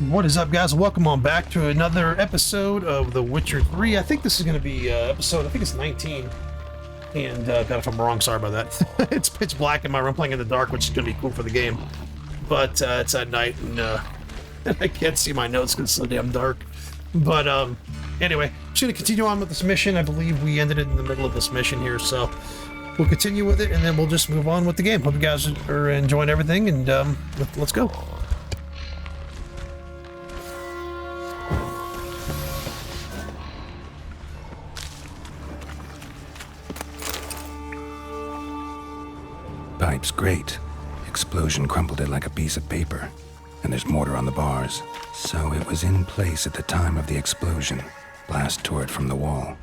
What is up, guys? Welcome on back to another episode of The Witcher 3. I think this is going to be episode, I think it's 19. And, God, if I'm wrong, sorry about that. It's pitch black in my room, playing in the dark, which is going to be cool for the game. But it's at night, and I can't see my notes because it's so damn dark. But anyway, just going to continue on with this mission. I believe we ended it in the middle of this mission here, so we'll continue with it, and then we'll just move on with the game. Hope you guys are enjoying everything, and let's go. Pipe's great. Explosion crumpled it like a piece of paper. And there's mortar on the bars. So it was in place at the time of the explosion. Blast tore it from the wall.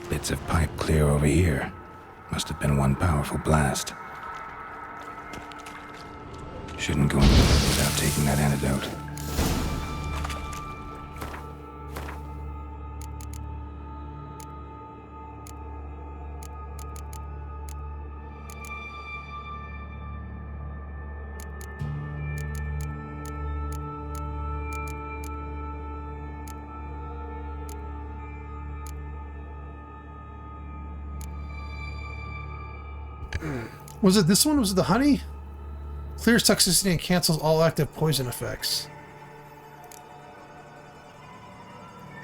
Bits of pipe clear over here. Must have been one powerful blast. Shouldn't go into it without taking that antidote. Was it this one? Was it the honey? Clears toxicity and cancels all active poison effects.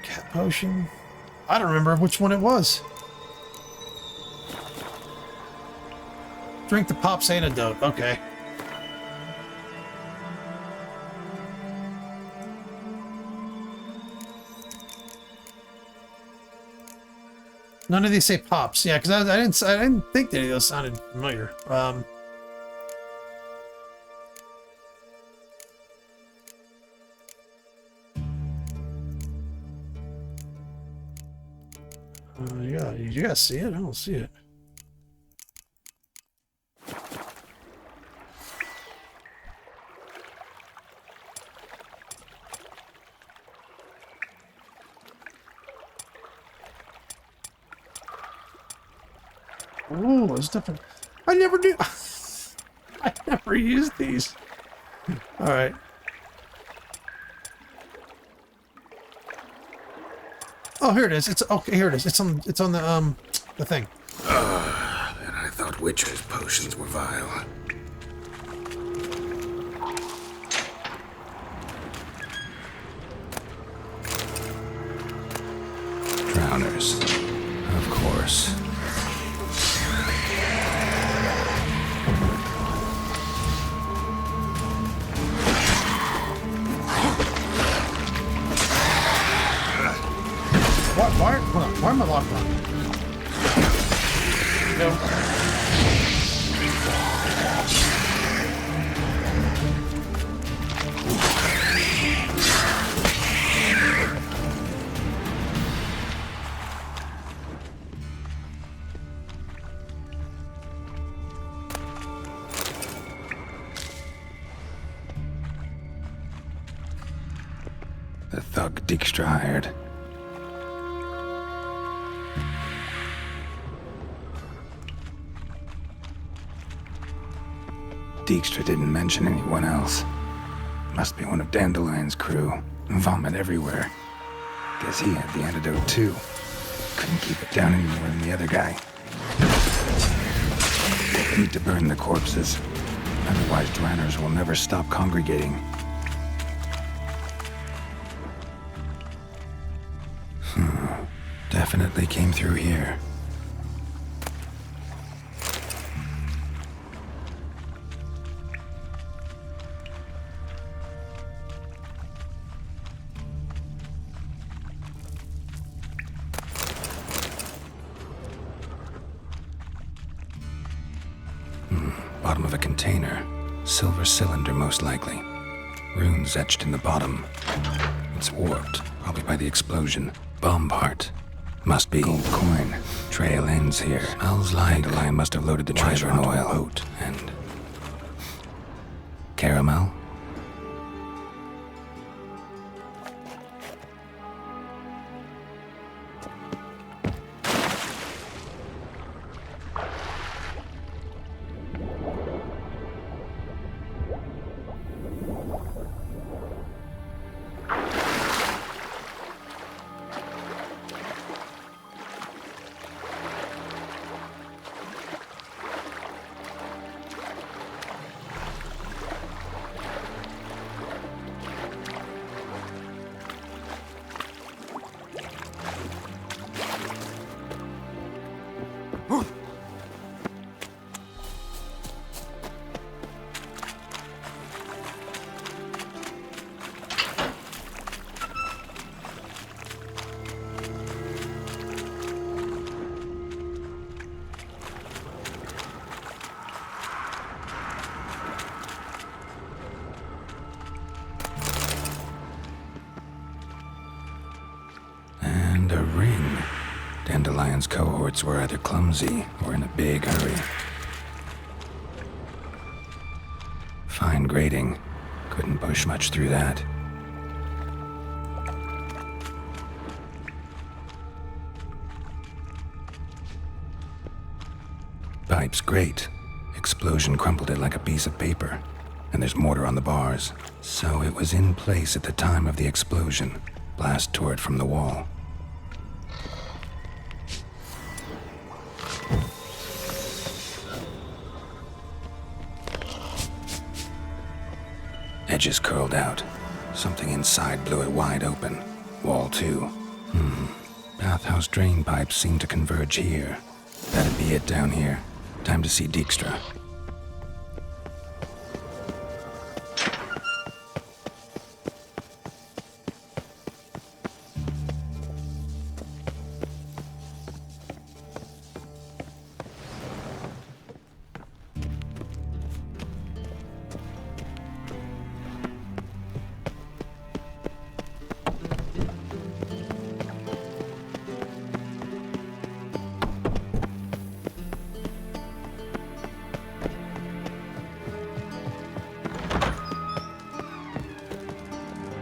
Cat potion? I don't remember which one it was. Drink the pop's antidote. Okay. None of these say pops. Yeah, because I didn't think any of those sounded familiar. Yeah, you guys see it? I don't see it. Oh, it's different. I never do. I never used these. All right. Oh, here it is. It's okay. Here it is. It's on the thing. And I thought Witcher's potions were vile. Drowners. Of course. Why am I locked on? No. The thug Dijkstra hired. Dijkstra didn't mention anyone else. Must be one of Dandelion's crew. Vomit everywhere. Guess he had the antidote too. Couldn't keep it down any more than the other guy. Need to burn the corpses. Otherwise, drowners will never stop congregating. Definitely came through here. Bottom of a container. Silver cylinder, most likely. Runes etched in the bottom. It's warped, probably by the explosion. Bomb part. Must be. Gold coin. Trail ends here. Smells like Dandelion must have loaded the treasure in oil. Boat and caramel. And a ring. Dandelion's cohorts were either clumsy or in a big hurry. Fine grading. Couldn't push much through that. Pipe's great. Explosion crumpled it like a piece of paper. And there's mortar on the bars. So it was in place at the time of the explosion. Blast tore it from the wall. Edges curled out. Something inside blew it wide open. Wall too. Bathhouse drain pipes seem to converge here. That'd be it down here. Time to see Dijkstra.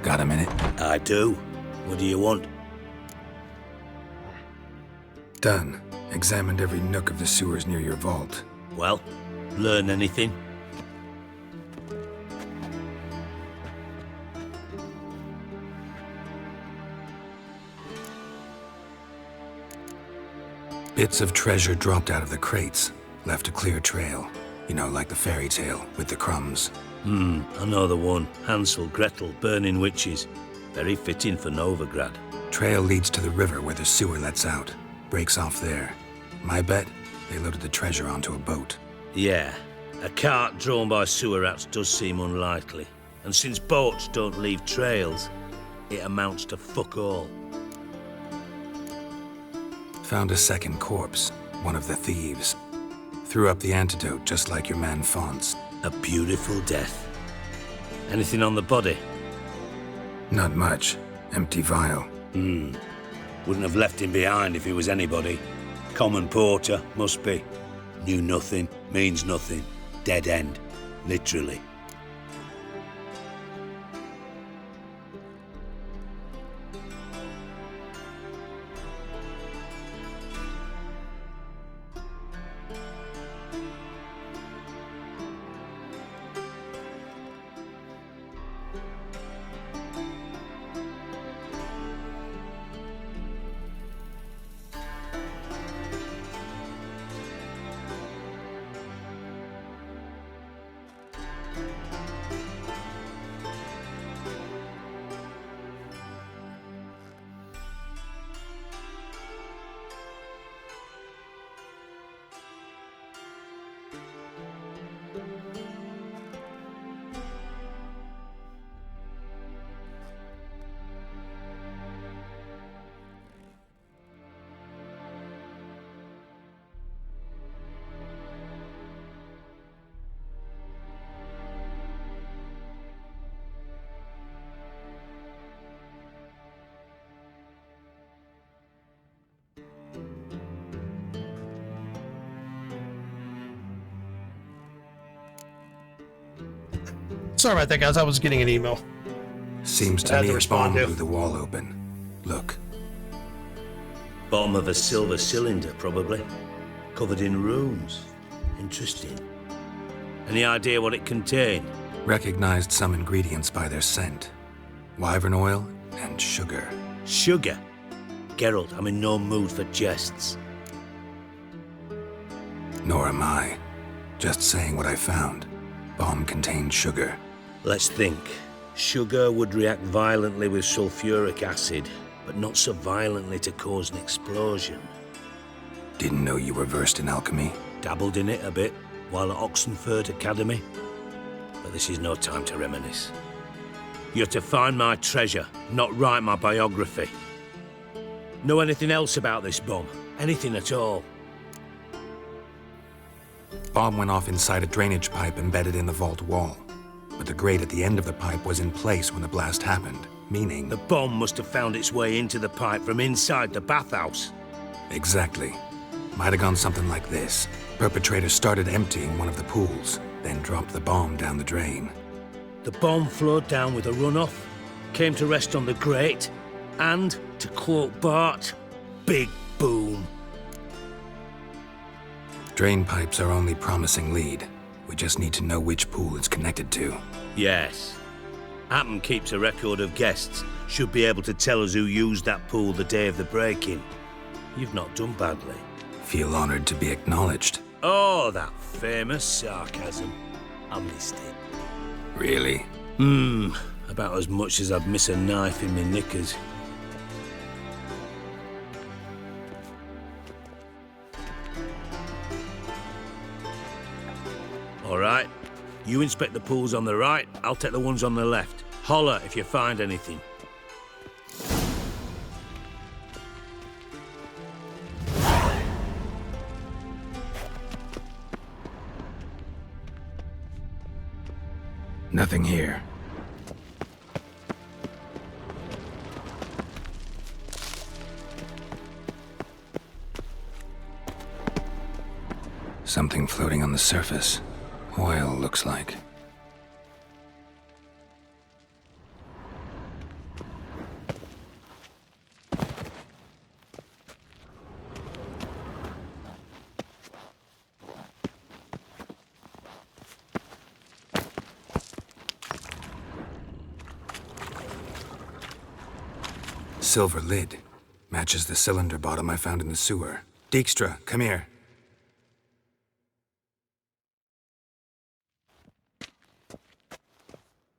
Got a minute? I do. What do you want? Done. Examined every nook of the sewers near your vault. Well, learn anything? Bits of treasure dropped out of the crates. Left a clear trail. You know, like the fairy tale, with the crumbs. I know the one. Hansel, Gretel, burning witches. Very fitting for Novigrad. Trail leads to the river where the sewer lets out. Breaks off there. My bet, they loaded the treasure onto a boat. Yeah, a cart drawn by sewer rats does seem unlikely. And since boats don't leave trails, it amounts to fuck all. Found a second corpse, one of the thieves. Threw up the antidote just like your man Fonts. A beautiful death. Anything on the body? Not much. Empty vial. Wouldn't have left him behind if he was anybody. Common porter, must be. Knew nothing, means nothing. Dead end. Literally. Sorry about that, guys. I was getting an email. Seems I to had me to a respond bomb to. blew the wall open. Look. Bottom of a silver cylinder, probably. Covered in runes. Interesting. Any idea what it contained? Recognized some ingredients by their scent. Wyvern oil and sugar. Sugar? Geralt, I'm in no mood for jests. Nor am I. Just saying what I found. Bomb contained sugar. Let's think. Sugar would react violently with sulfuric acid, but not so violently to cause an explosion. Didn't know you were versed in alchemy. Dabbled in it a bit while at Oxenford Academy. But this is no time to reminisce. You're to find my treasure, not write my biography. Know anything else about this bomb? Anything at all? Bomb went off inside a drainage pipe embedded in the vault wall. But the grate at the end of the pipe was in place when the blast happened, meaning... The bomb must have found its way into the pipe from inside the bathhouse. Exactly. Might have gone something like this. Perpetrator started emptying one of the pools, then dropped the bomb down the drain. The bomb flowed down with a runoff, came to rest on the grate, and, to quote Bart, big boom. Drain pipes are only promising lead. We just need to know which pool it's connected to. Yes. Hammond keeps a record of guests. Should be able to tell us who used that pool the day of the break-in. You've not done badly. Feel honored to be acknowledged. Oh, that famous sarcasm. I missed it. Really? About as much as I'd miss a knife in my knickers. All right. You inspect the pools on the right, I'll take the ones on the left. Holler if you find anything. Nothing here. Something floating on the surface. Oil, looks like. Silver lid. Matches the cylinder bottom I found in the sewer. Dijkstra, come here.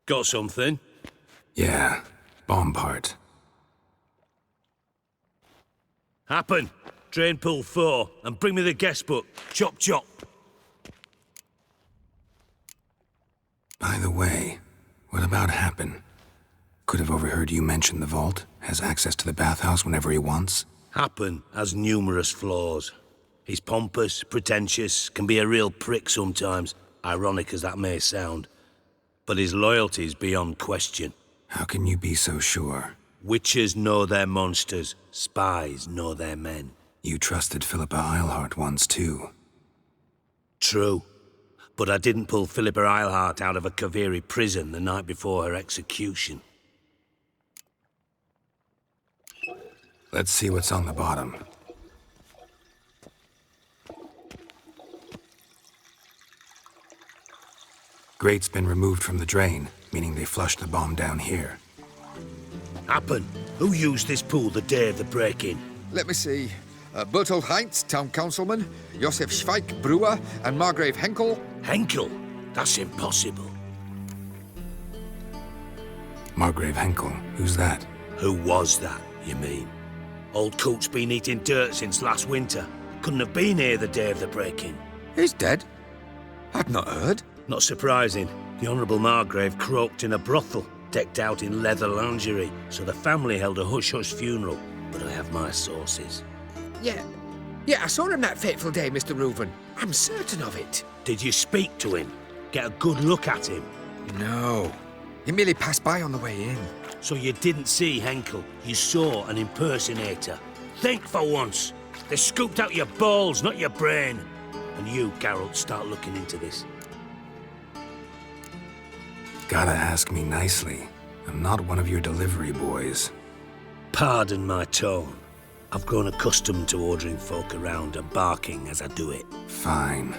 Got something? Yeah, bomb part. Happen. Drain pool 4, and bring me the guest book. Chop chop. By the way, what about Happen? Could have overheard you mention the vault. Has access to the bathhouse whenever he wants. Happen has numerous flaws. He's pompous, pretentious, can be a real prick sometimes, ironic as that may sound. But his loyalty's beyond question. How can you be so sure? Witches know their monsters, spies know their men. You trusted Philippa Eilhart once too. True. But I didn't pull Philippa Eilhart out of a Kaviri prison the night before her execution. Let's see what's on the bottom. Grate's been removed from the drain, meaning they flushed the bomb down here. Happen. Who used this pool the day of the break-in? Let me see. Bertolt Heinz, town councilman, Josef Schweik, brewer, and Margrave Henkel. Henkel? That's impossible. Margrave Henkel, who's that? Who was that, you mean? Old Coot's been eating dirt since last winter. Couldn't have been here the day of the break-in. He's dead? I'd not heard. Not surprising. The Honourable Margrave croaked in a brothel, decked out in leather lingerie, so the family held a hush-hush funeral. But I have my sources. Yeah, I saw him that fateful day, Mr. Reuven. I'm certain of it. Did you speak to him? Get a good look at him? No. He merely passed by on the way in. So you didn't see Henkel, you saw an impersonator. Think for once. They scooped out your balls, not your brain. And you, Geralt, start looking into this. Gotta ask me nicely. I'm not one of your delivery boys. Pardon my tone. I've grown accustomed to ordering folk around and barking as I do it. Fine.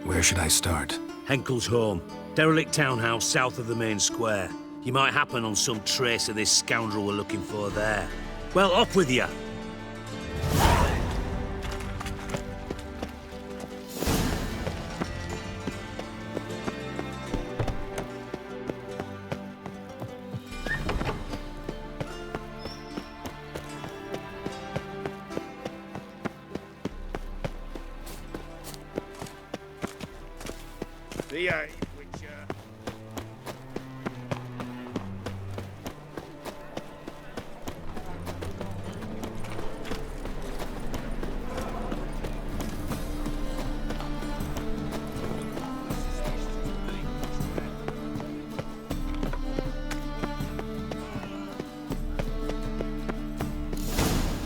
Where should I start? Henkel's home. Derelict townhouse south of the main square. You might happen on some trace of this scoundrel we're looking for there. Well, off with you. Behave, Witcher.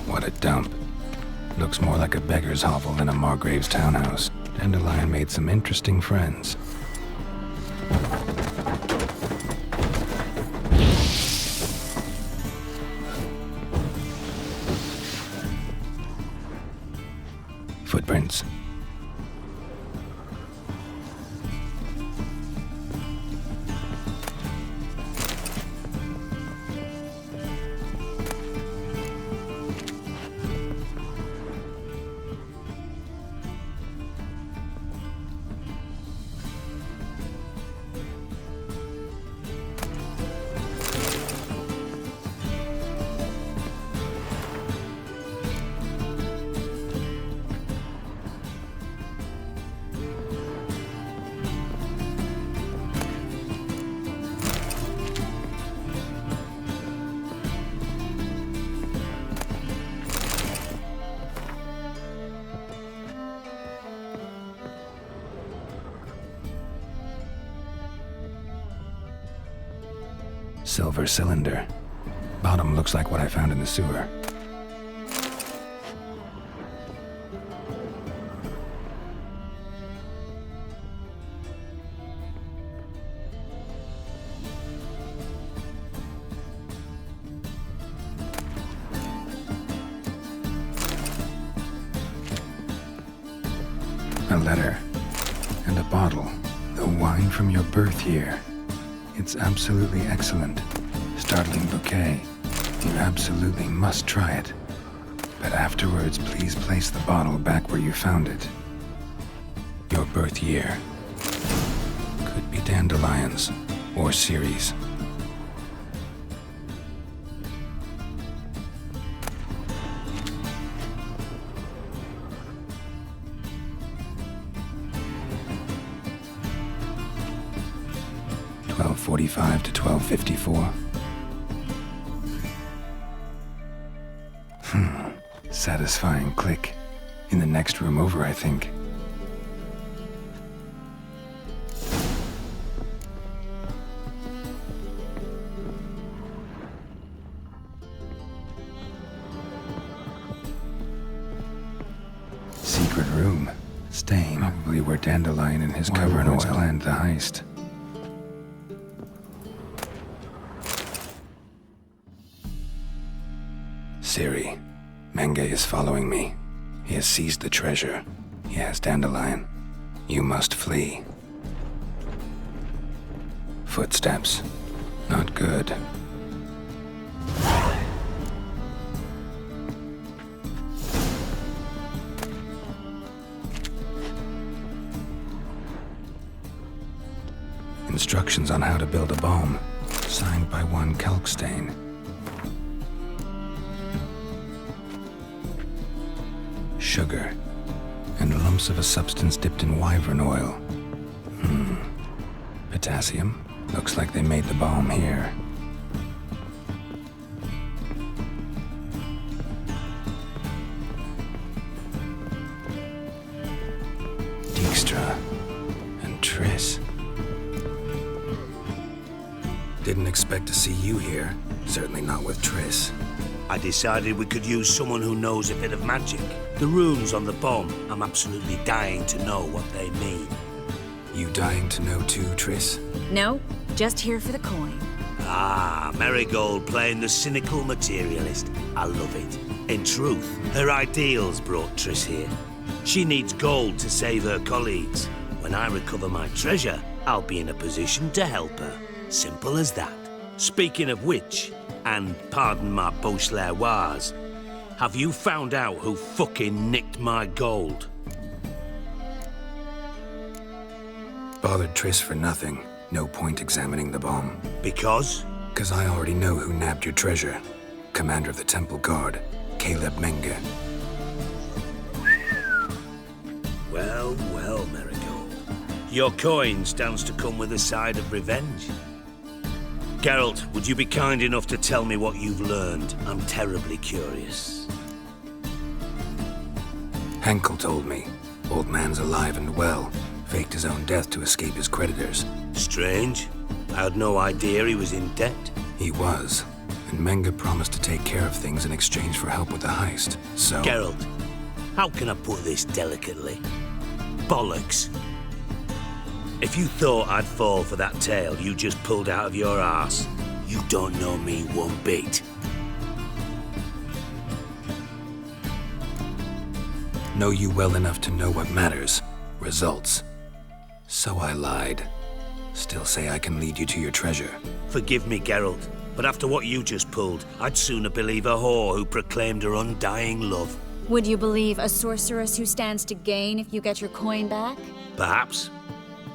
What a dump. Looks more like a beggar's hovel than a Margrave's townhouse. Dandelion made some interesting friends. Footprints. Silver cylinder. Bottom looks like what I found in the sewer. A letter. And a bottle. The wine from your birth year. It's absolutely excellent. Startling bouquet. You absolutely must try it. But afterwards, please place the bottle back where you found it. Your birth year. Could be dandelions or Ceres. .45 to 12:54. Satisfying click. In the next room over, I think. Secret room. Stain. Probably where Dandelion and his covering oil planned the heist. Ciri, Menge is following me. He has seized the treasure. He has Dandelion. You must flee. Footsteps. Not good. Instructions on how to build a bomb. Signed by one Kalkstein. Sugar, and lumps of a substance dipped in wyvern oil. Potassium. Looks like they made the bomb here. Dijkstra and Triss. Didn't expect to see you here. Certainly not with Triss. I decided we could use someone who knows a bit of magic. The runes on the bomb, I'm absolutely dying to know what they mean. You dying to know too, Triss? No, just here for the coin. Ah, Marigold playing the cynical materialist. I love it. In truth, her ideals brought Triss here. She needs gold to save her colleagues. When I recover my treasure, I'll be in a position to help her. Simple as that. Speaking of which, and pardon my Beauclervois, have you found out who fucking nicked my gold? Bothered Triss for nothing. No point examining the bomb. Because? 'Cause I already know who nabbed your treasure. Commander of the Temple Guard, Caleb Menge. Well, well, Marigold. Your coin stands to come with a side of revenge. Geralt, would you be kind enough to tell me what you've learned? I'm terribly curious. Henkel told me. Old man's alive and well. Faked his own death to escape his creditors. Strange. I had no idea he was in debt. He was. And Menga promised to take care of things in exchange for help with the heist. So... Geralt, how can I put this delicately? Bollocks. If you thought I'd fall for that tale you just pulled out of your arse, you don't know me one bit. Know you well enough to know what matters. Results. So I lied. Still say I can lead you to your treasure. Forgive me, Geralt, but after what you just pulled, I'd sooner believe a whore who proclaimed her undying love. Would you believe a sorceress who stands to gain if you get your coin back? Perhaps.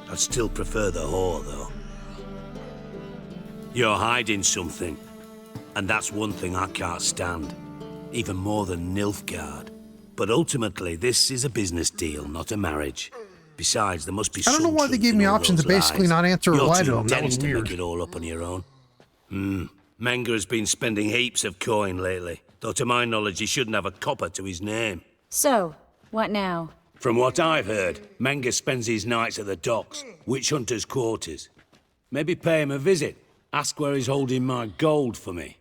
I'd still prefer the whore, though. You're hiding something, and that's one thing I can't stand. Even more than Nilfgaard. But ultimately, this is a business deal, not a marriage. Besides, there must be I don't know some why they truth gave in me all options to those basically lies. not answer or You're lie to too them. That dense was to weird. make it all up on your own. Menga has been spending heaps of coin lately, though to my knowledge he shouldn't have a copper to his name. So, what now? From what I've heard, Menga spends his nights at the docks, witch hunters' quarters. Maybe pay him a visit. Ask where he's holding my gold for me.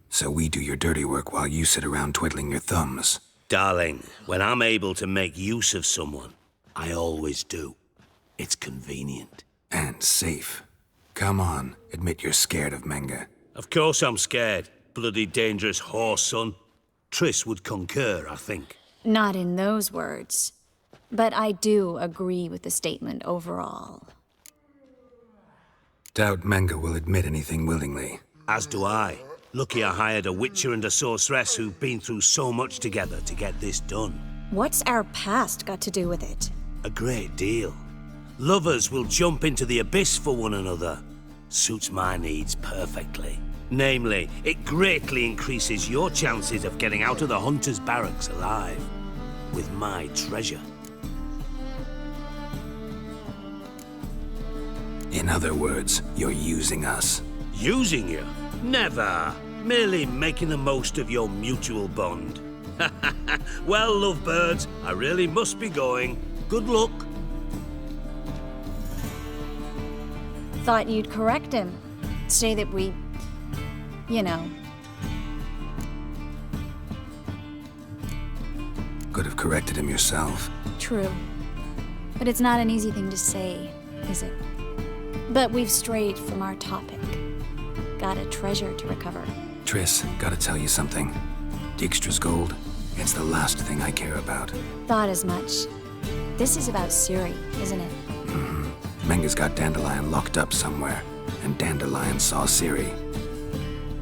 So we do your dirty work while you sit around twiddling your thumbs. Darling, when I'm able to make use of someone, I always do. It's convenient. And safe. Come on, admit you're scared of Menga. Of course I'm scared. Bloody dangerous horse, son. Triss would concur, I think. Not in those words. But I do agree with the statement overall. Doubt Menga will admit anything willingly. As do I. Lucky I hired a witcher and a sorceress who've been through so much together to get this done. What's our past got to do with it? A great deal. Lovers will jump into the abyss for one another. Suits my needs perfectly. Namely, it greatly increases your chances of getting out of the hunter's barracks alive. With my treasure. In other words, you're using us. Using you? Never. Merely making the most of your mutual bond. Well, lovebirds, I really must be going. Good luck. Thought you'd correct him. Say that we... you know. Could have corrected him yourself. True. But it's not an easy thing to say, is it? But we've strayed from our topic. Got a treasure to recover. Triss, gotta tell you something. Dijkstra's gold, it's the last thing I care about. Thought as much. This is about Ciri, isn't it? Menga's got Dandelion locked up somewhere, and Dandelion saw Ciri.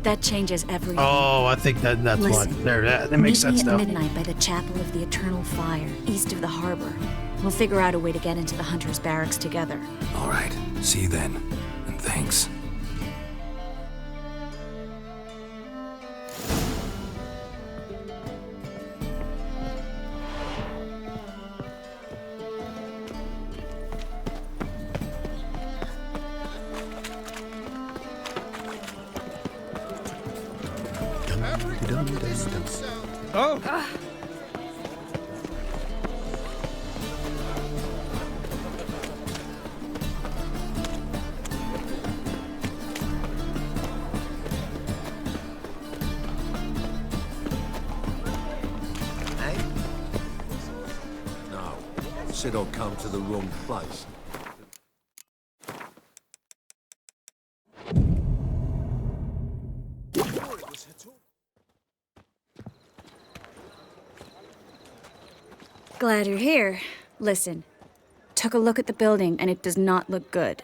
That changes everything. Oh, I think that's Listen, what. There, that makes meet me sense at now. midnight by the Chapel of the Eternal Fire, east of the harbor. We'll figure out a way to get into the Hunter's Barracks together. All right, see you then, and thanks. No, said I'd come to the wrong place. Glad you're here. Listen, took a look at the building and it does not look good.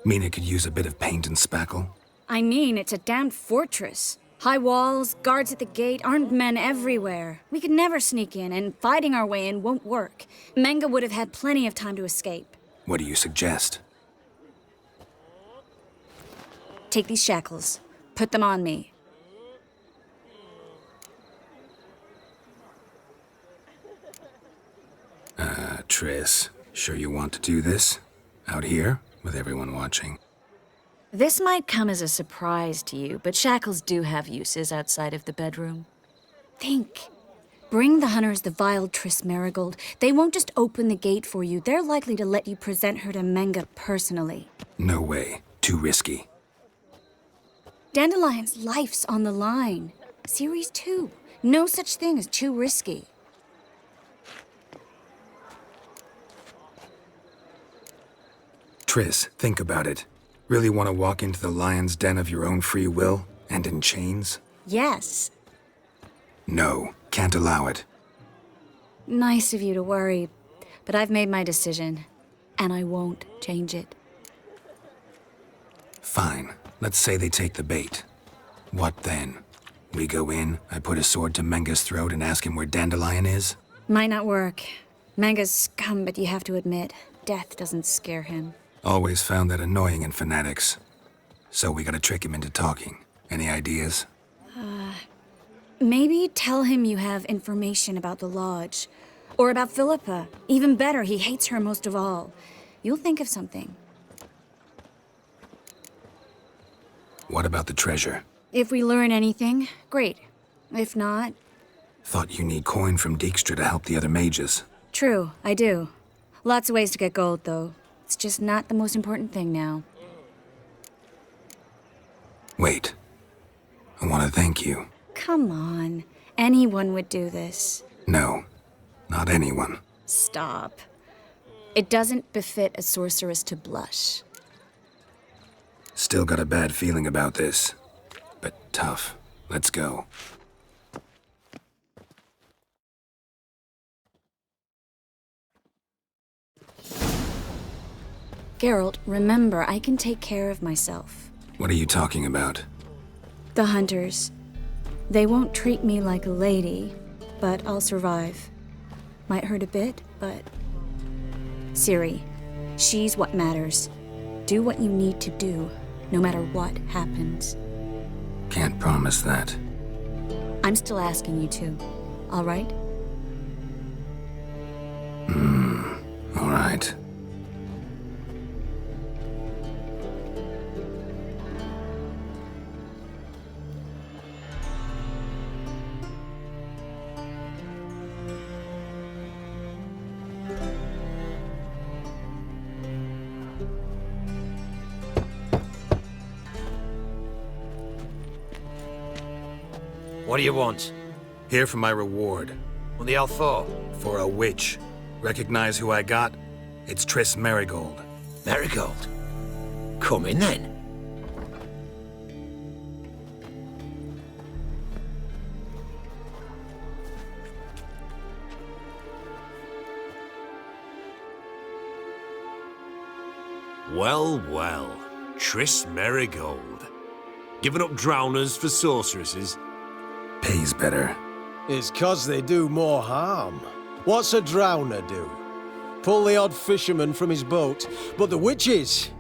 Mina could use a bit of paint and spackle. I mean, it's a damned fortress. High walls, guards at the gate, armed men everywhere. We could never sneak in, and fighting our way in won't work. Menga would have had plenty of time to escape. What do you suggest? Take these shackles. Put them on me. Triss, sure you want to do this? Out here, with everyone watching? This might come as a surprise to you, but shackles do have uses outside of the bedroom. Think. Bring the hunters the vile Triss Merigold. They won't just open the gate for you. They're likely to let you present her to Menga personally. No way. Too risky. Dandelion's life's on the line. Series 2. No such thing as too risky. Triss, think about it. Really want to walk into the lion's den of your own free will, and in chains? Yes. No, can't allow it. Nice of you to worry, but I've made my decision, and I won't change it. Fine. Let's say they take the bait. What then? We go in, I put a sword to Menga's throat and ask him where Dandelion is? Might not work. Manga's scum, but you have to admit, death doesn't scare him. Always found that annoying in fanatics. So we gotta trick him into talking. Any ideas? Maybe tell him you have information about the Lodge. Or about Philippa. Even better, he hates her most of all. You'll think of something. What about the treasure? If we learn anything, great. If not, Thought you need coin from Dijkstra to help the other mages. true, I do. Lots of ways to get gold, though. It's just not the most important thing now. Wait. I want to thank you. Come on. Anyone would do this. No, not anyone. Stop. It doesn't befit a sorceress to blush. Still got a bad feeling about this. But tough. Let's go. Geralt, remember, I can take care of myself. What are you talking about? The hunters. They won't treat me like a lady, but I'll survive. Might hurt a bit, but... Ciri, she's what matters. Do what you need to do, no matter what happens. Can't promise that. I'm still asking you to, all right? All right. What do you want? Here for my reward. On the L4? For a witch. Recognize who I got? It's Triss Merigold. Marigold. Come in then. Well, well. Triss Merigold. Giving up drowners for sorceresses? Pays better. It's 'cause they do more harm. What's a drowner do? Pull the odd fisherman from his boat. But the witches,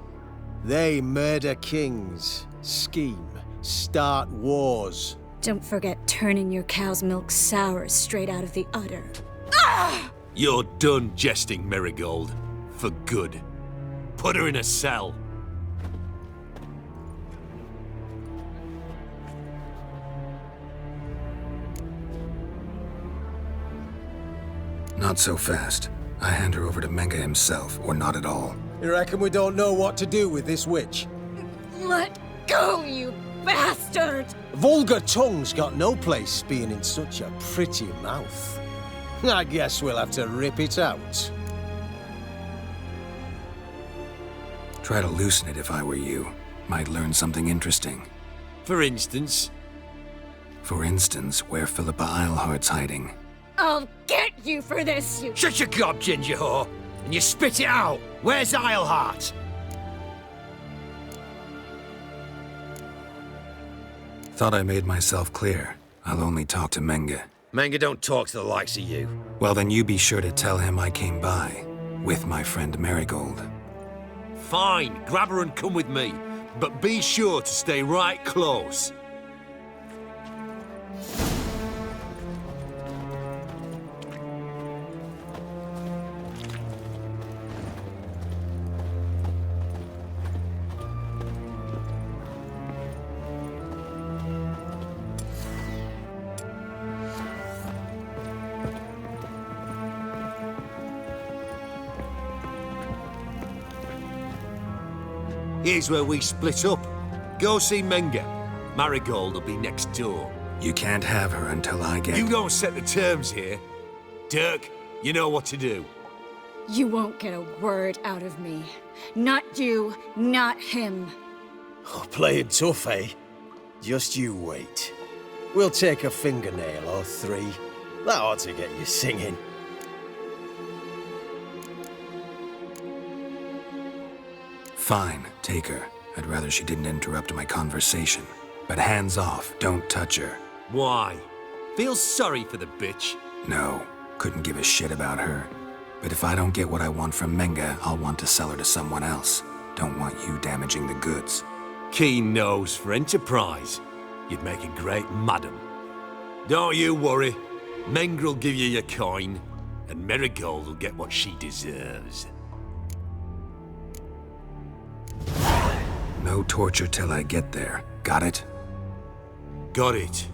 they murder kings, scheme, start wars. Don't forget turning your cow's milk sour straight out of the udder. You're done jesting, Merigold. For good. Put her in a cell. Not so fast. I hand her over to Menga himself, or not at all. You reckon we don't know what to do with this witch? Let go, you bastard! Vulgar tongue's got no place being in such a pretty mouth. I guess we'll have to rip it out. Try to loosen it if I were you. Might learn something interesting. For instance, For instance, where Philippa Eilhart's hiding. I'll get you for this, you... Shut your gob, ginger whore, and you spit it out. Where's Eilhart? Thought I made myself clear. I'll only talk to Menga. Manga don't talk to the likes of you. Well, then you be sure to tell him I came by. With my friend Merigold. fine, grab her and come with me. But be sure to stay right close. Here's where we split up. Go see Menga. Marigold will be next door. You can't have her until I get... You don't set the terms here. Dirk, you know what to do. You won't get a word out of me. Not you, not him. Oh, playing tough, eh? Just you wait. We'll take a fingernail or three. That ought to get you singing. Fine, take her. I'd rather she didn't interrupt my conversation. But hands off, don't touch her. Why? Feel sorry for the bitch? No, couldn't give a shit about her. But if I don't get what I want from Menga, I'll want to sell her to someone else. Don't want you damaging the goods. Keen nose for enterprise. You'd make a great madam. Don't you worry. Mengrel will give you your coin, and Marigold will get what she deserves. No torture till I get there. Got it? Got it.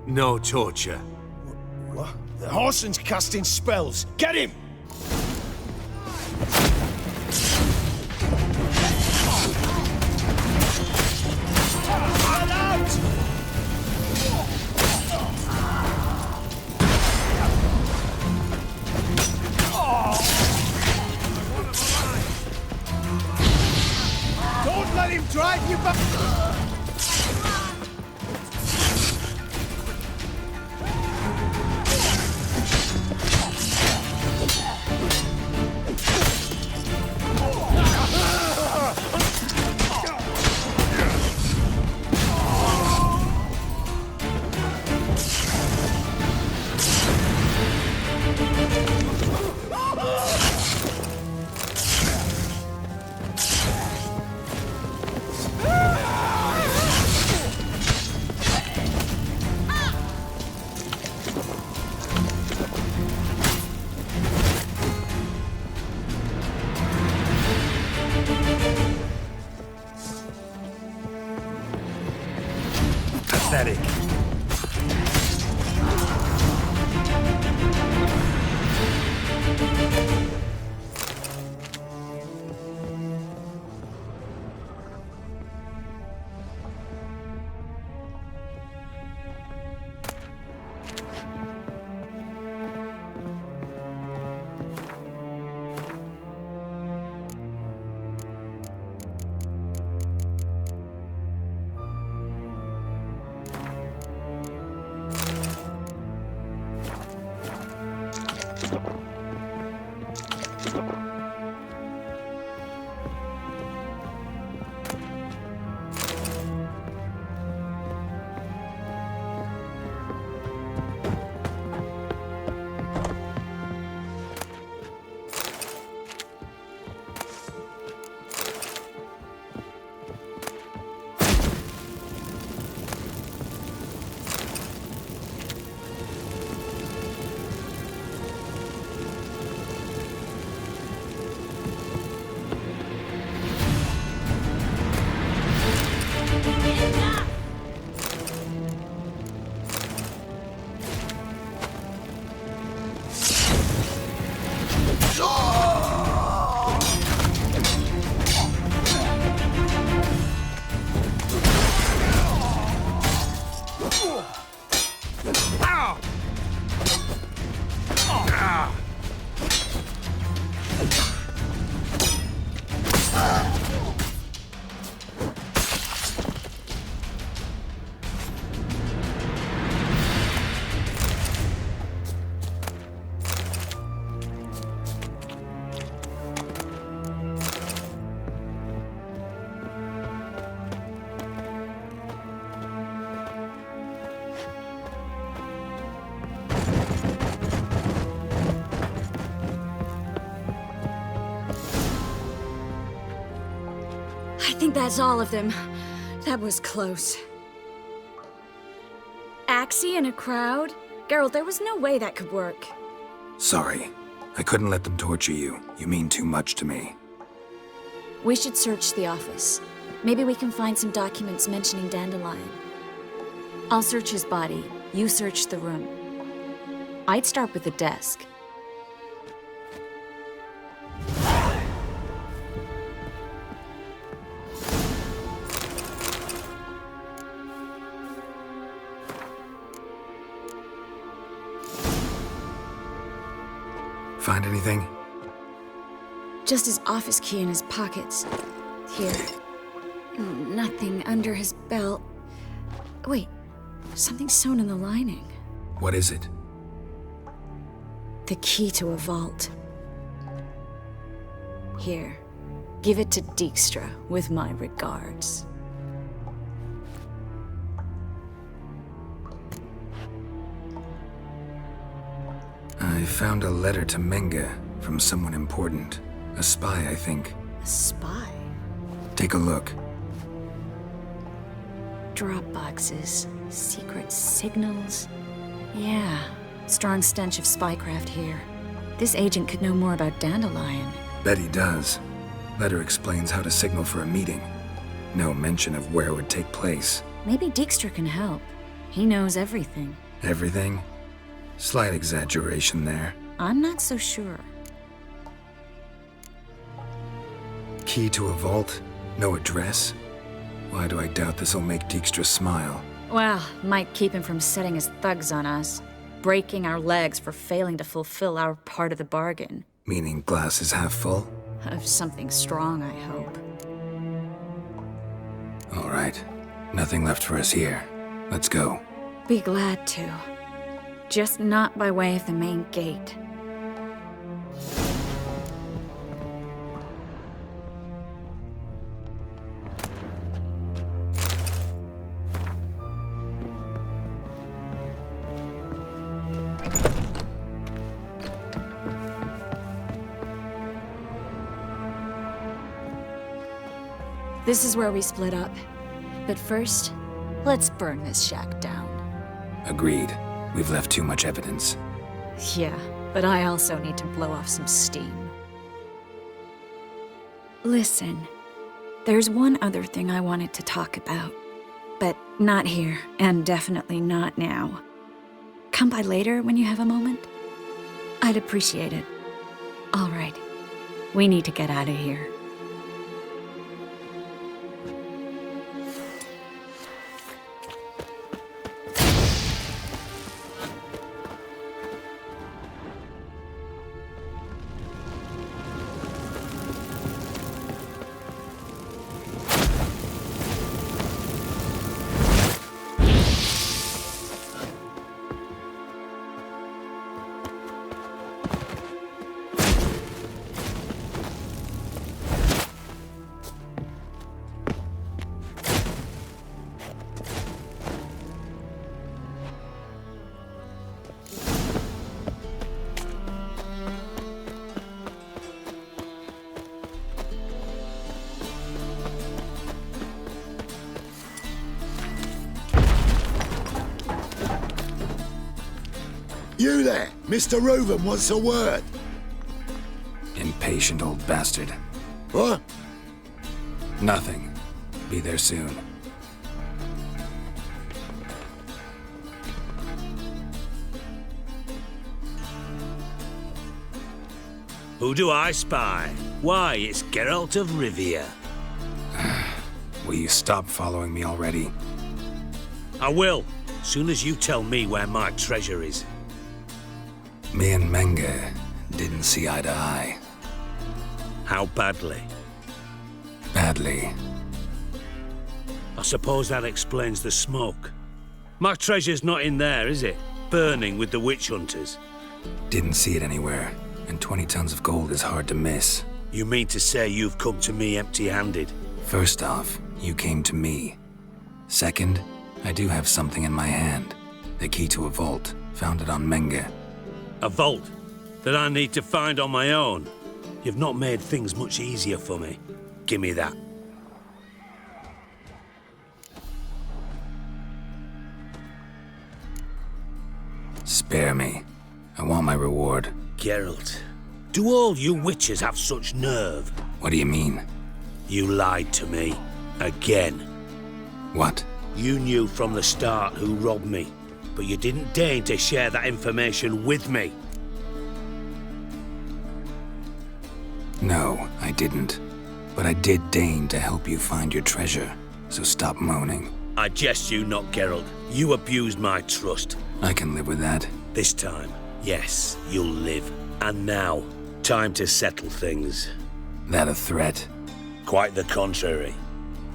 No torture. What? The Horson's casting spells. Get him! Don't let him drive you back! Pathetic. I think that's all of them. That was close. Axie in a crowd? Geralt, there was no way that could work. Sorry. I couldn't let them torture you. You mean too much to me. We should search the office. Maybe we can find some documents mentioning Dandelion. I'll search his body. You search the room. I'd start with the desk. Find anything? Just his office key in his pockets. Here. Nothing under his belt. Wait, something sewn in the lining. What is it? The key to a vault. Here, give it to Dijkstra with my regards. I found a letter to Menge from someone important. A spy, I think. A spy? Take a look. Drop boxes, secret signals. Yeah, strong stench of spycraft here. This agent could know more about Dandelion. Bet he does. Letter explains how to signal for a meeting. No mention of where it would take place. Maybe Dijkstra can help. He knows everything. Everything? Slight exaggeration there. I'm not so sure. Key to a vault? No address? Why do I doubt this'll make Dijkstra smile? Well, might keep him from setting his thugs on us. Breaking our legs for failing to fulfill our part of the bargain. Meaning glass is half full? Of something strong, I hope. All right. Nothing left for us here. Let's go. Be glad to. Just not by way of the main gate. This is where we split up. But first, let's burn this shack down. Agreed. We've left too much evidence. Yeah, but I also need to blow off some steam. Listen, there's one other thing I wanted to talk about. But not here, and definitely not now. Come by later when you have a moment? I'd appreciate it. All right. We need to get out of here. You there, Mr. Reuven wants a word. Impatient old bastard. What? Nothing. Be there soon. Who do I spy? Why, it's Geralt of Rivia. Will you stop following me already? I will, soon as you tell me where my treasure is. Me and Menge didn't see eye to eye. How badly? Badly. I suppose that explains the smoke. My treasure's not in there, is it? Burning with the witch hunters. Didn't see it anywhere, and 20 tons of gold is hard to miss. You mean to say you've come to me empty-handed? First off, you came to me. Second, I do have something in my hand. The key to a vault, found it on Menge. A vault that I need to find on my own. You've not made things much easier for me. Give me that. Spare me. I want my reward. Geralt, do all you witches have such nerve? What do you mean? You lied to me. Again. What? You knew from the start who robbed me, but you didn't deign to share that information with me. No, I didn't. But I did deign to help you find your treasure, so stop moaning. I jest you not, Geralt. You abused my trust. I can live with that. This time, yes, you'll live. And now, time to settle things. That a threat? Quite the contrary.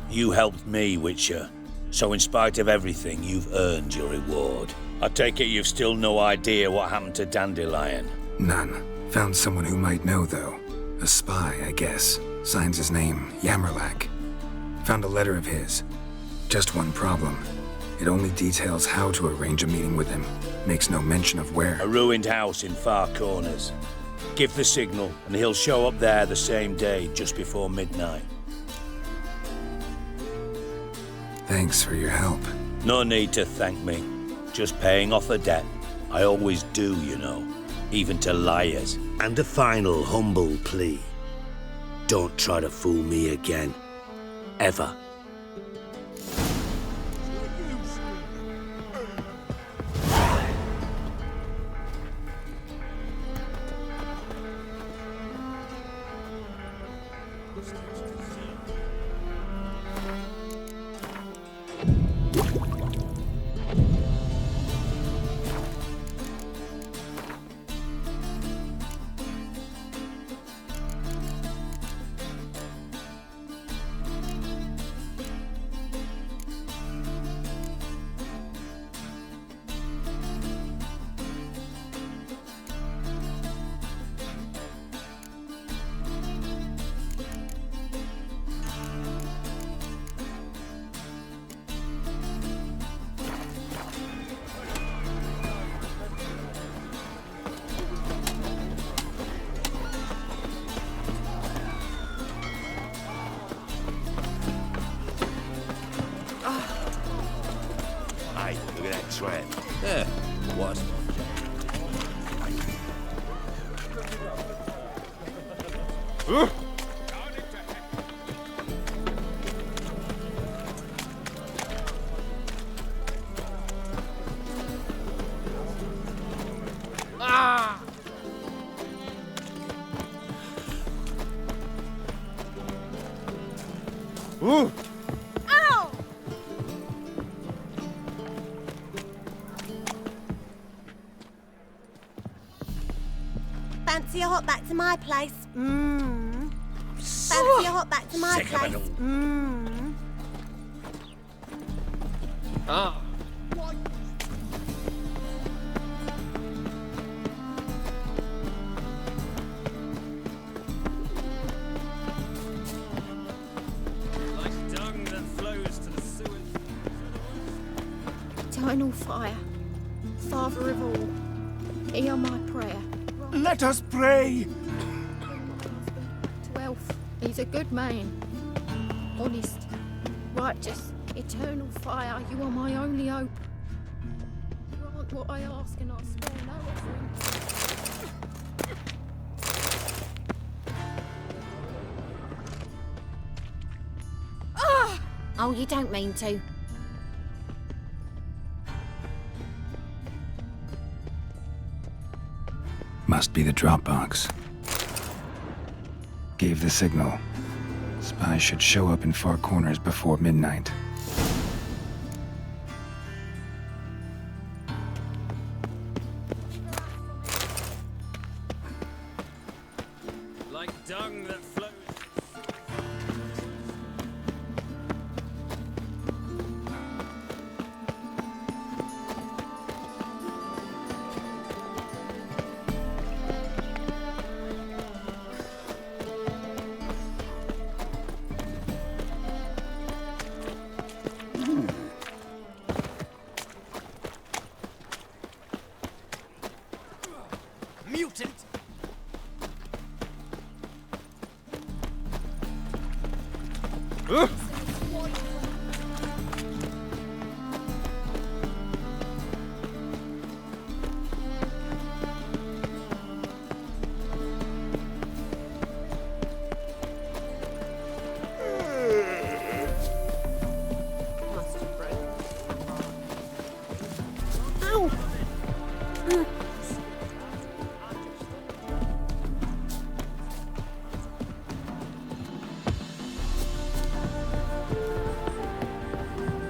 You helped me, Witcher. So in spite of everything, you've earned your reward. I take it you've still no idea what happened to Dandelion. None. Found someone who might know, though. A spy, I guess. Signs his name, Yamerlak. Found a letter of his. Just one problem. It only details how to arrange a meeting with him. Makes no mention of where. A ruined house in Far Corners. Give the signal, and he'll show up there the same day, just before midnight. Thanks for your help. No need to thank me. Just paying off a debt. I always do, you know. Even to liars. And a final humble plea. Don't try to fool me again. Ever. Hey, look at that trap. Yeah, what? Fancy a hop back to my place? Mmm. Fancy a hop back to my Sick of it place? all. Mmm. Eternal fire, Father of all, hear my prayer. Let us pray. To Elf, he's a good man, honest, righteous, eternal fire. You are my only hope. Grant what I ask, and I spare no offering. Oh, you don't mean to. Must be the Dropbox. Gave the signal. Spy should show up in Far Corners before midnight. Like dung that flows. Mutant!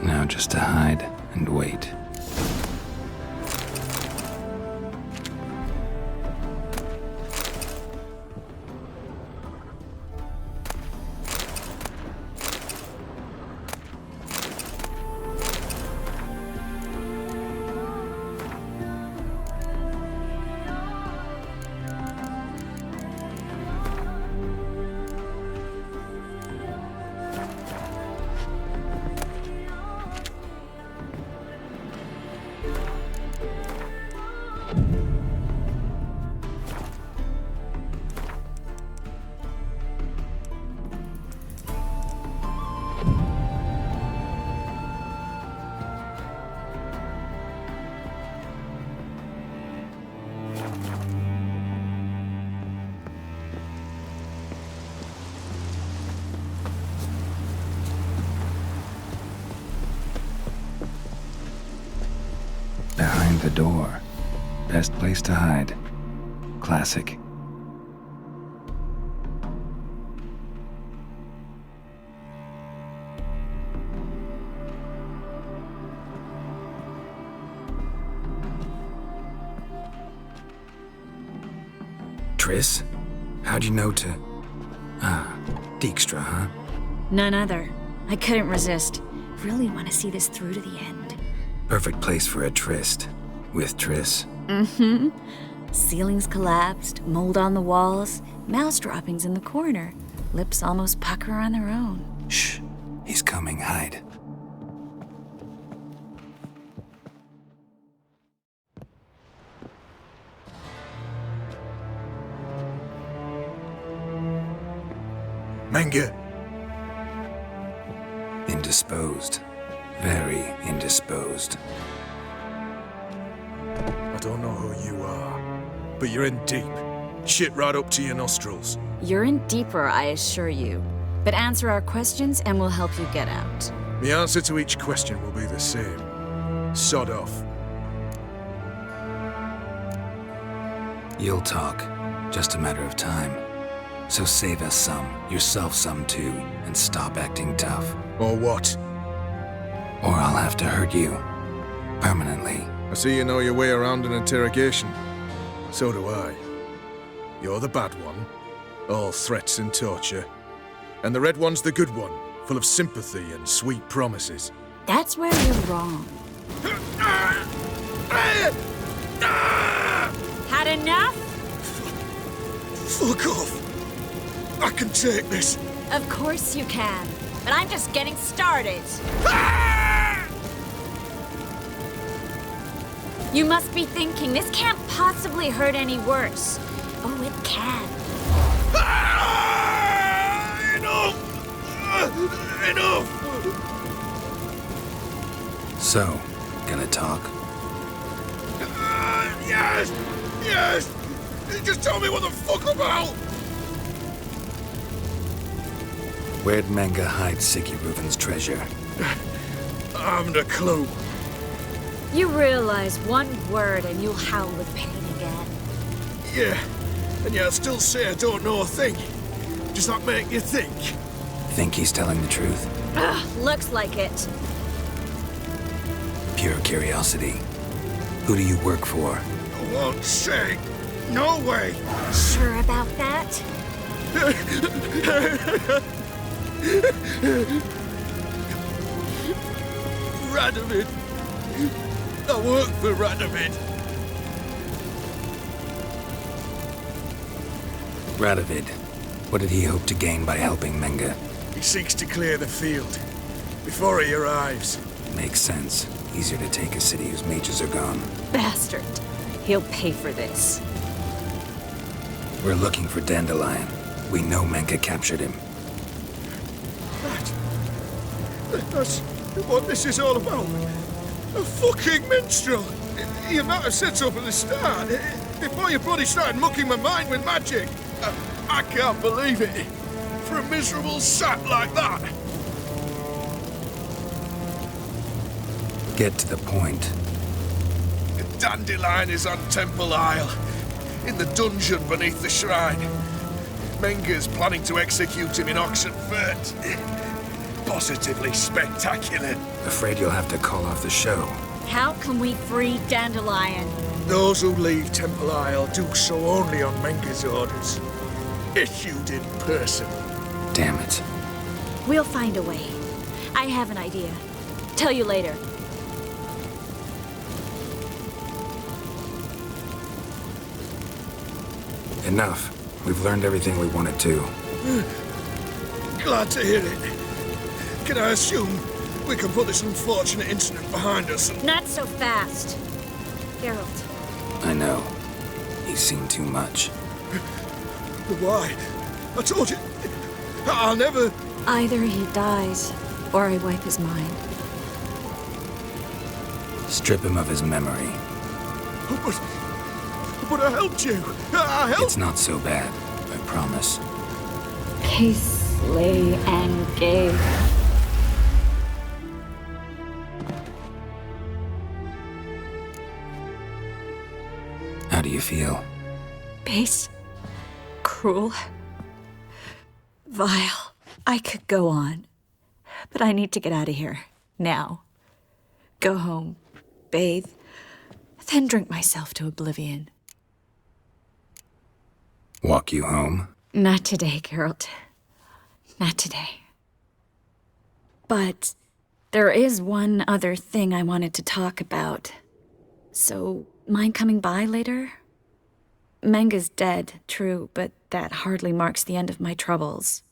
Now just to hide and wait. The door. Best place to hide. Classic. Triss? How'd you know to... Ah, Dijkstra, huh? None other. I couldn't resist. Really want to see this through to the end. Perfect place for a tryst. With Triss. Mm-hmm. Ceilings collapsed, mold on the walls, mouse droppings in the corner. Lips almost pucker on their own. Shh. He's coming. Hide. Menge. Indisposed. Very indisposed. I don't know who you are, but you're in deep. Shit right up to your nostrils. You're in deeper, I assure you. But answer our questions and we'll help you get out. The answer to each question will be the same. Sod off. You'll talk. Just a matter of time. So save us some, yourself some too, and stop acting tough. Or what? Or I'll have to hurt you. Permanently. I see you know your way around an interrogation. So do I. You're the bad one. All threats and torture. And the red one's the good one, full of sympathy and sweet promises. That's where you're wrong. Had enough? Fuck off! I can take this. Of course you can. But I'm just getting started. You must be thinking, this can't possibly hurt any worse. Oh, it can. Enough! So, gonna talk? Yes! Yes! Just tell me what the fuck about! Where'd Menge hide Siggy Reuven's treasure? I haven't a clue. You realize one word and you'll howl with pain again. Yeah, and yet I still say I don't know a thing. Does that make you think? Think he's telling the truth? Ugh, looks like it. Pure curiosity. Who do you work for? I won't say. No way! Sure about that? Radovid. I work for Radovid. Radovid. What did he hope to gain by helping Menge? He seeks to clear the field before he arrives. Makes sense. Easier to take a city whose mages are gone. Bastard. He'll pay for this. We're looking for Dandelion. We know Menge captured him. That's what this is all about. A fucking minstrel! You might have said so from the start, before you bloody started mucking my mind with magic. I can't believe it. For a miserable sap like that. Get to the point. Dandelion is on Temple Isle, in the dungeon beneath the shrine. Menge's planning to execute him in Oxenfurt. Positively spectacular. Afraid you'll have to call off the show. How can we free Dandelion? Those who leave Temple Isle do so only on Menge's orders. Issued in person. Damn it. We'll find a way. I have an idea. Tell you later. Enough. We've learned everything we wanted to. Glad to hear it. Can I assume we can put this unfortunate incident behind us? Not so fast. Geralt. I know. He's seen too much. But why? I told you. I'll never... Either he dies, or I wipe his mind. Strip him of his memory. But I helped you. I helped... It's not so bad, I promise. Case, slay, and gave. you feel? Base. Cruel. Vile. I could go on. But I need to get out of here. Now. Go home. Bathe. Then drink myself to oblivion. Walk you home? Not today, Geralt. Not today. But there is one other thing I wanted to talk about. So, mind coming by later? Menga's dead, true, but that hardly marks the end of my troubles.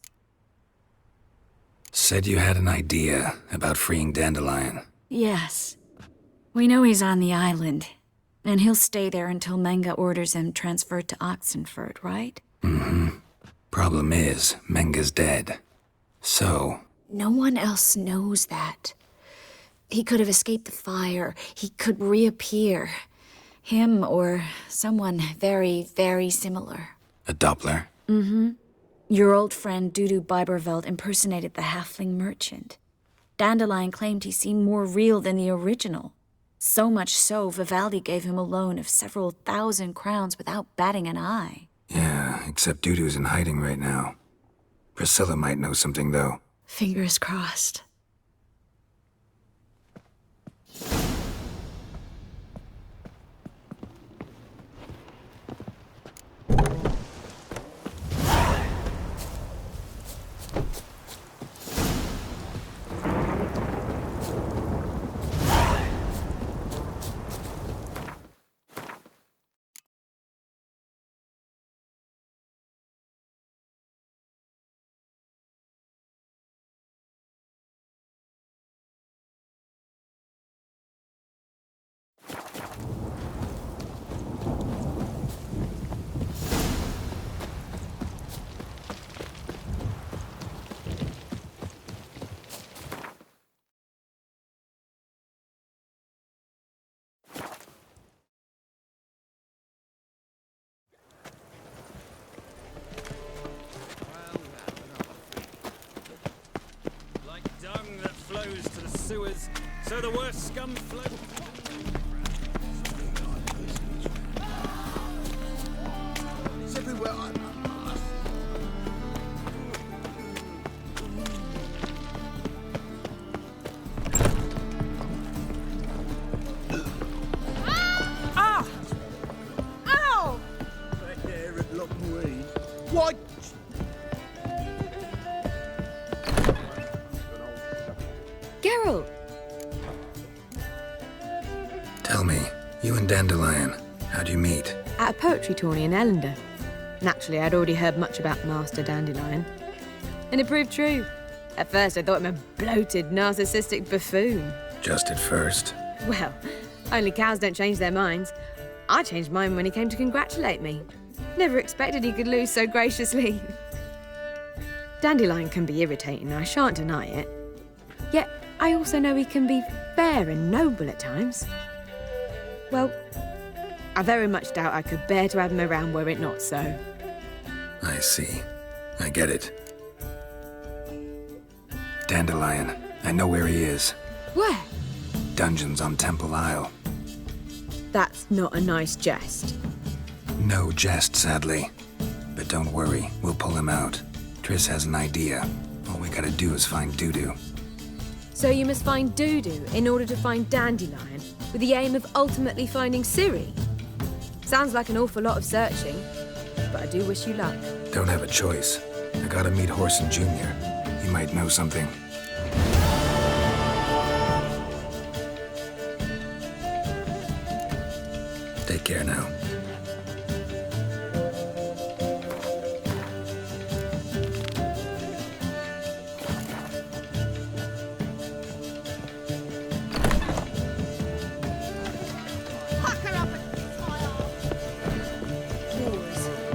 Said you had an idea about freeing Dandelion. Yes. We know he's on the island, and he'll stay there until Menga orders him transferred to Oxenford, right? Mm-hmm. Problem is, Menga's dead. So... No one else knows that. He could have escaped the fire. He could reappear. Him or someone very, very similar. A Doppler? Mm-hmm. Your old friend Dudu Biberveld impersonated the halfling merchant. Dandelion claimed he seemed more real than the original. So much so, Vivaldi gave him a loan of several thousand crowns without batting an eye. Yeah, except Dudu's in hiding right now. Priscilla might know something, though. Fingers crossed. To the sewers, so the worst scum flow. It's everywhere. Ah! Ow! Back there at Lockwood. What? Geralt! Tell me, you and Dandelion, how'd you meet? At a poetry tourney in Ellender. Naturally, I'd already heard much about Master Dandelion. And it proved true. At first, I thought him a bloated, narcissistic buffoon. Just at first. Well, only cows don't change their minds. I changed mine when he came to congratulate me. Never expected he could lose so graciously. Dandelion can be irritating, I shan't deny it. Yet, I also know he can be fair and noble at times. Well, I very much doubt I could bear to have him around were it not so. I see. I get it. Dandelion, I know where he is. Where? Dungeons on Temple Isle. That's not a nice jest. No jest, sadly. But don't worry, we'll pull him out. Triss has an idea. All we gotta do is find Dudu. So you must find Dudu in order to find Dandelion, with the aim of ultimately finding Ciri? Sounds like an awful lot of searching, but I do wish you luck. Don't have a choice. I gotta meet Horson Jr. He might know something. Take care now.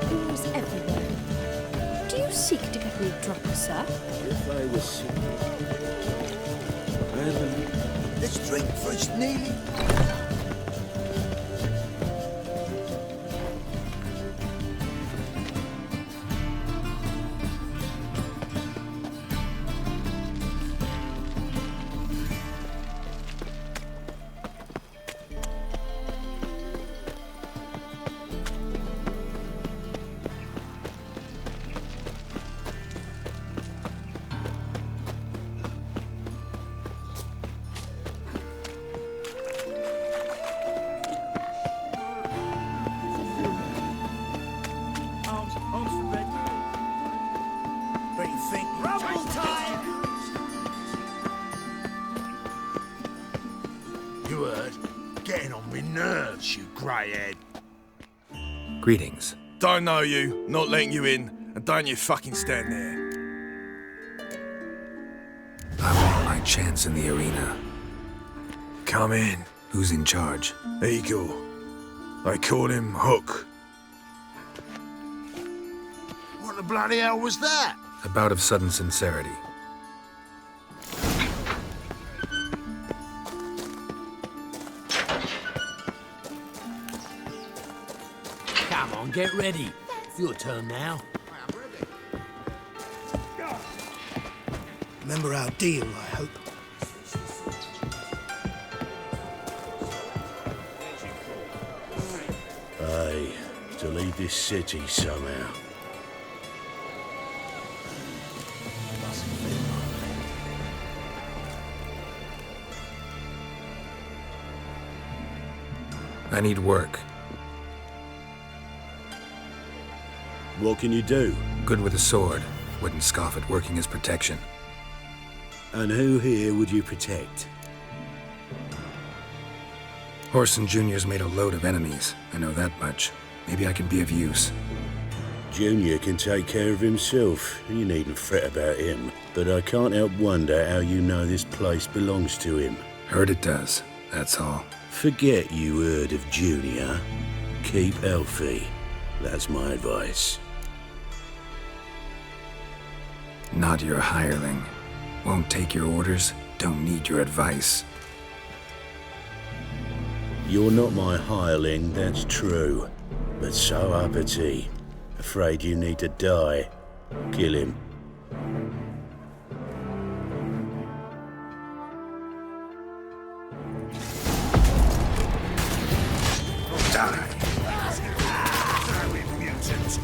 Wars everywhere. Do you seek to get me drunk, sir? If I was single, let's drink first, Neely. greyhead. Greetings. Don't know you, not letting you in, and don't you fucking stand there. I want my chance in the arena. Come in. Who's in charge? Eagle. They call him Hook. What the bloody hell was that? A bout of sudden sincerity. Come on, get ready. It's your turn now. Remember our deal, I hope. Aye, to leave this city somehow. I need work. What can you do? Good with a sword. Wouldn't scoff at working as protection. And who here would you protect? Horson Jr.'s made a load of enemies. I know that much. Maybe I can be of use. Junior can take care of himself. You needn't fret about him. But I can't help wonder how you know this place belongs to him. Heard it does. That's all. Forget you heard of Junior. Keep Elfie. That's my advice. Not your hireling. Won't take your orders. Don't need your advice. You're not my hireling, that's true. But so uppity. Afraid you need to die. Kill him. Die! Mutant!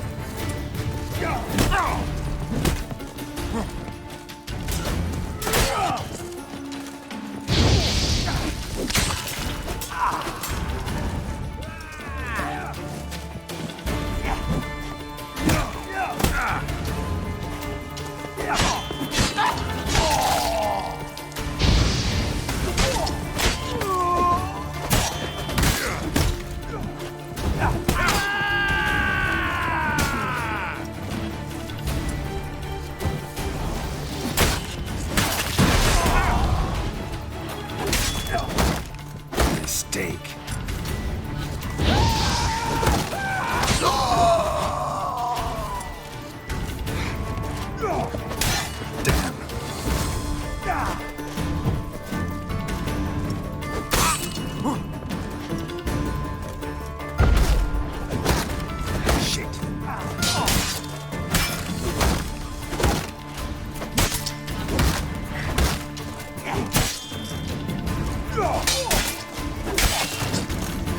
Mistake.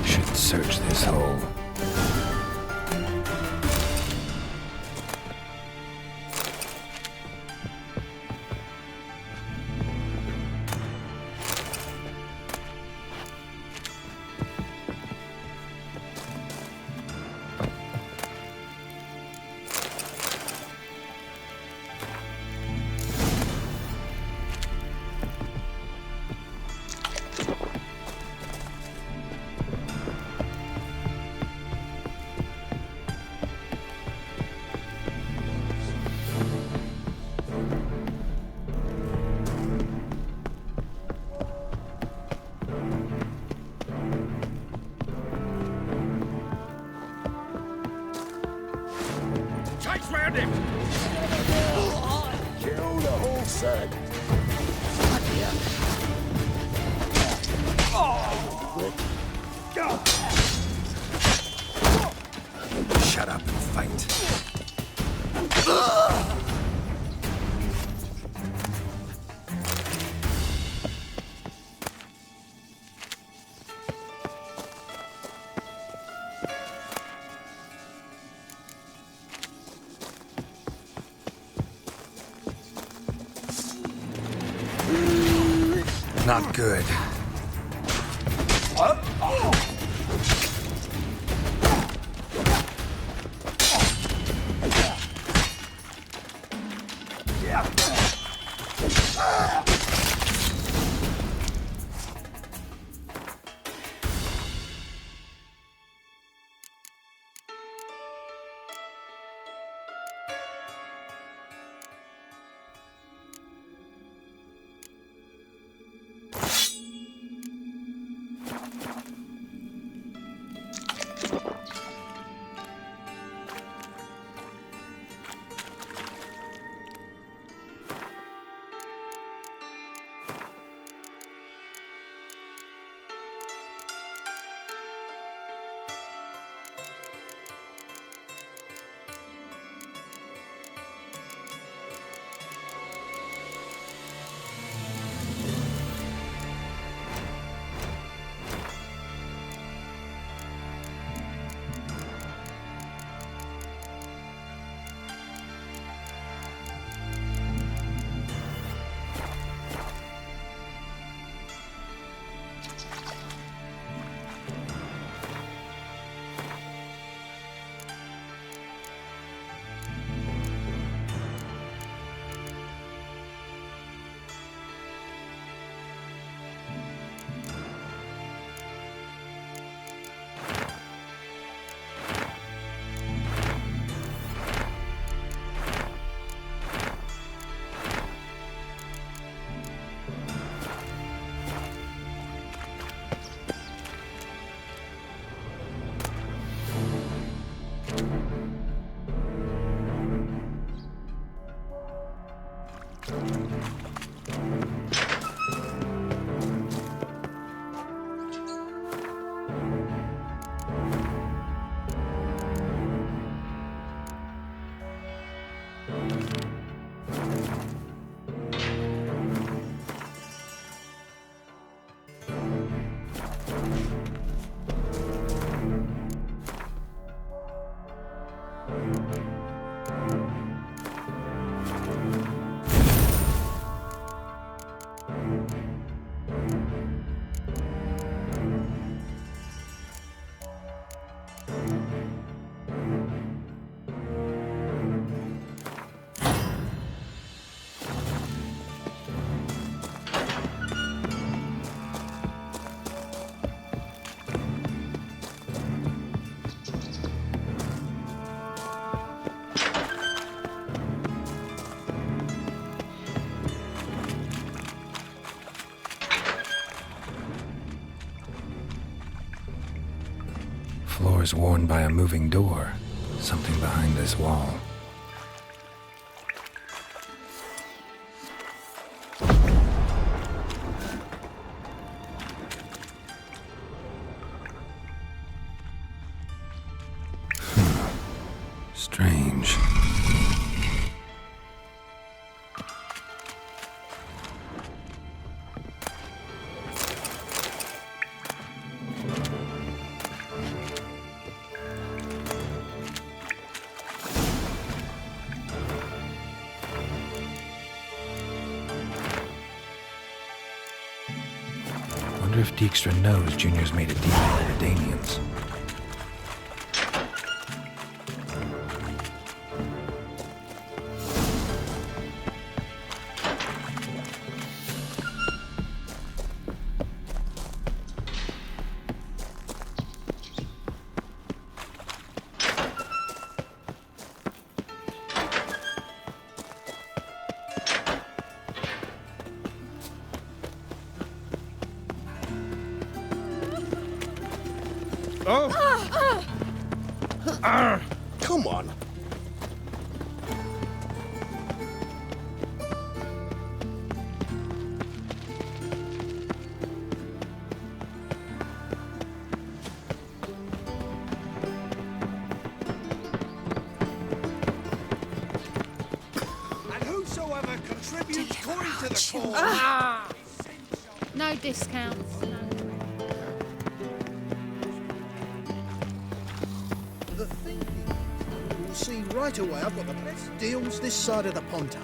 Should search this hole. Takes round him! Kill the whole set. Shut up and fight. Not good. Floors worn by a moving door. Something behind this wall. Strange. Wonder if Dijkstra knows Junior's made a deal with the Danians. Come on. And whosoever contributes coin to the cause. No discounts. The thing is, you'll see right away I've got the best deals this side of the Pontar.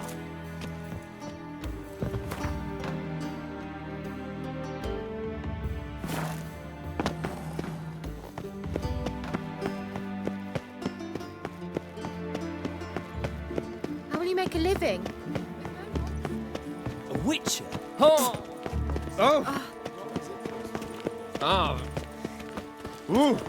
How will you make a living? A witcher? Oh! Oh! Oh! Ooh!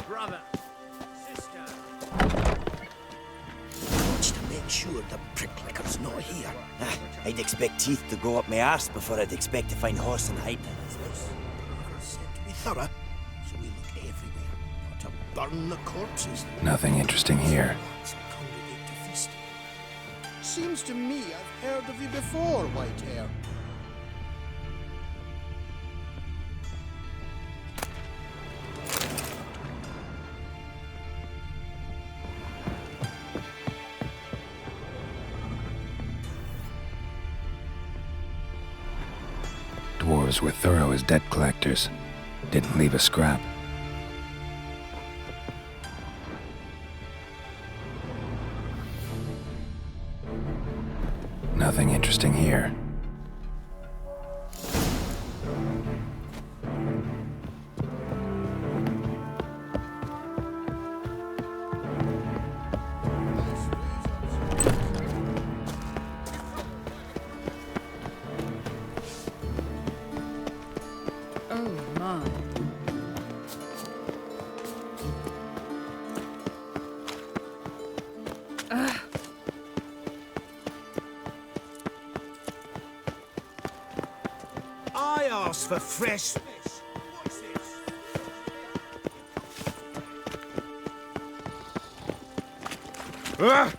Brother! Sister! Watch to make sure the pricklicker's not here. I'd expect teeth to go up my arse before I'd expect to find horse and hide. Said to be thorough, so we look everywhere. Not to burn the corpses. Nothing interesting here. Congregate to feast. Seems to me I've heard of you before, Whitehair. Dwarves were thorough as debt collectors. Didn't leave a scrap. Nothing interesting here. Oh my. I asked for fresh... Ah!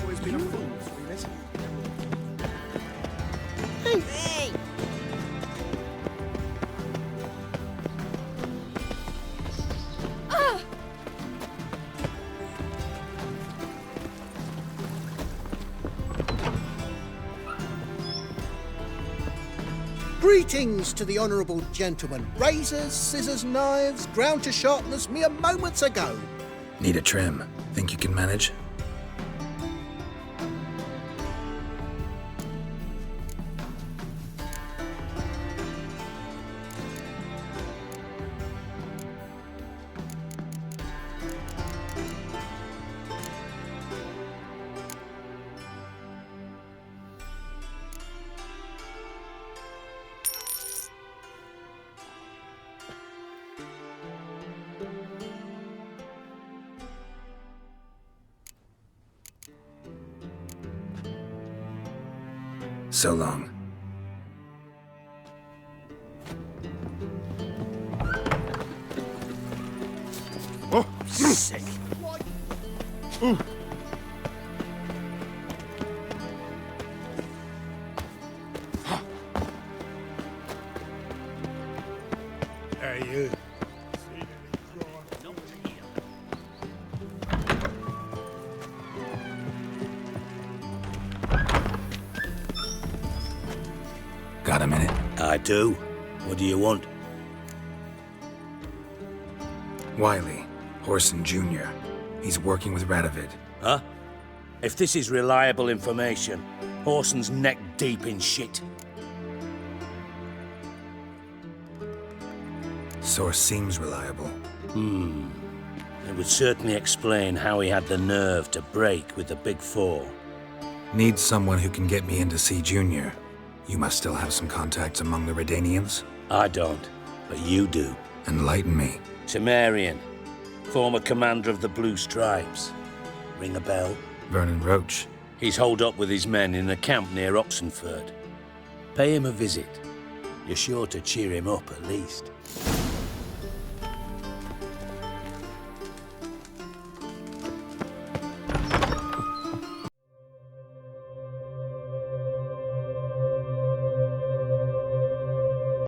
Always been a fool through this. Hey! Greetings to the honourable gentleman. Razors, scissors, knives, ground to sharpness mere moments ago. Need a trim. Think you can manage? So long. Oh, sick. Hey, you. Got a minute? I do. What do you want? Wiley, Horson Jr. He's working with Radovid. Huh? If this is reliable information, Horson's neck deep in shit. Source seems reliable. It would certainly explain how he had the nerve to break with the Big Four. Need someone who can get me in to see Junior. You must still have some contacts among the Redanians? I don't, but you do. Enlighten me. Temerian, former commander of the Blue Stripes. Ring a bell? Vernon Roach. He's holed up with his men in a camp near Oxenford. Pay him a visit. You're sure to cheer him up, at least.